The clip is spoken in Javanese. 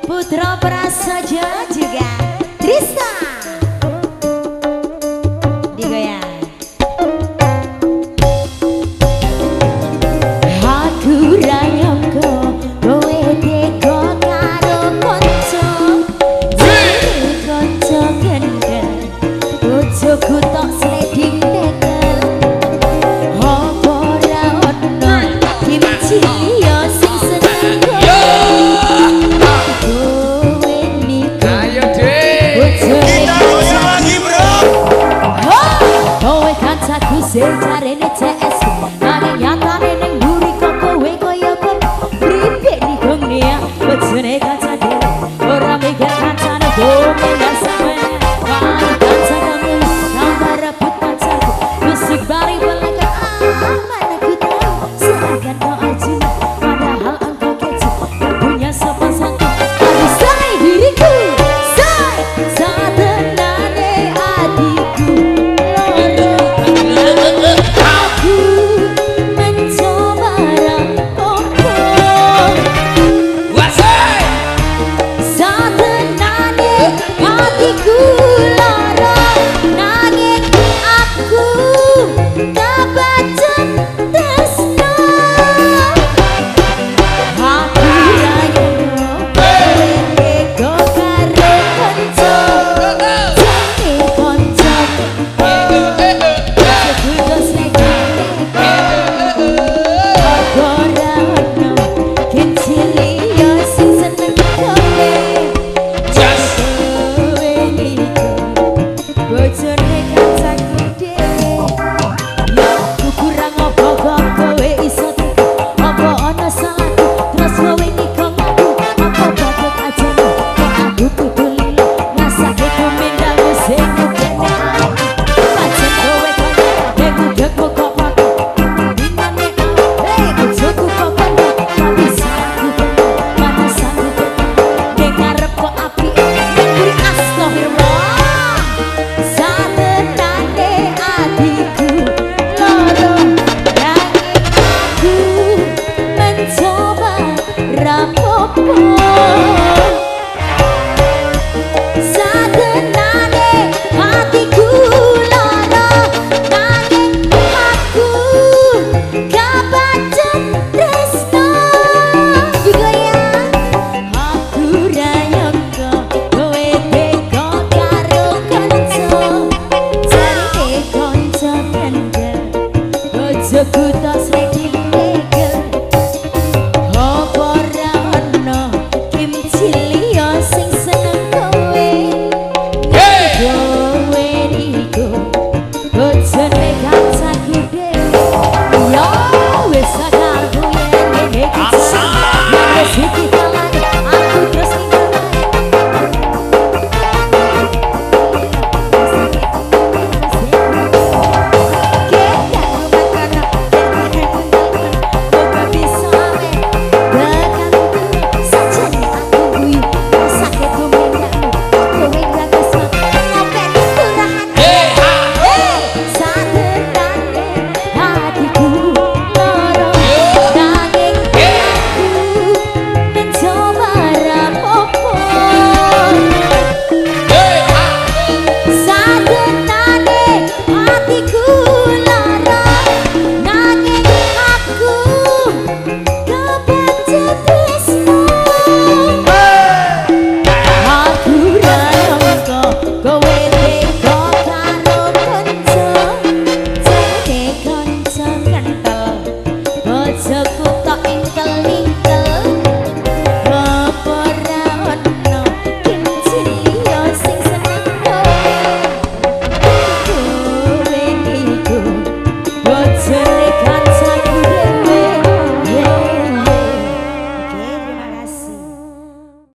Putra Prasaja juga Trista digoyang. Aku rayangko kowe teko karo kanca kanca gendeng bojoku tok sliding tekel apa ora ono kimchi yo sing seneng kowe niku ayo deh kita musuh lagi bro kowe kancaku sing jarene CS nanging nyatane ning mburi kok kowe koyo pripik nikung nia bojone kanca dhewe ora mikir kancane kowe gak sampe karo kanca kamu tambah rebut kancaku musik bari belakang aman aku tahu seakan kau Arjuna padahal engkau keju gak punya sopan santun tapi say diriku say satenane adikku aku mencoba rampokmu satenane hatiku lara nanging aku kebacut tresno aku rayangno kowe teko karo kanca jane kanca bojoku sliding aku ora ono kincili yo sing seneng kowe kowe niku bojone kancaku dhewe yo aku kurang apa kok kowe iso teko apa ana salahku terus kowe niku ngaku apa bakal aja kok aku kudu lilo ngasake kumindamu sing kene pancen kowe kowe ngudekmu kok pakai dinane hei bojoku kok kowe tapi saku mana saku ning ngarep kok apik ning mburi astagfirullah satenane adikku loro nanging aku mencoba rampokmu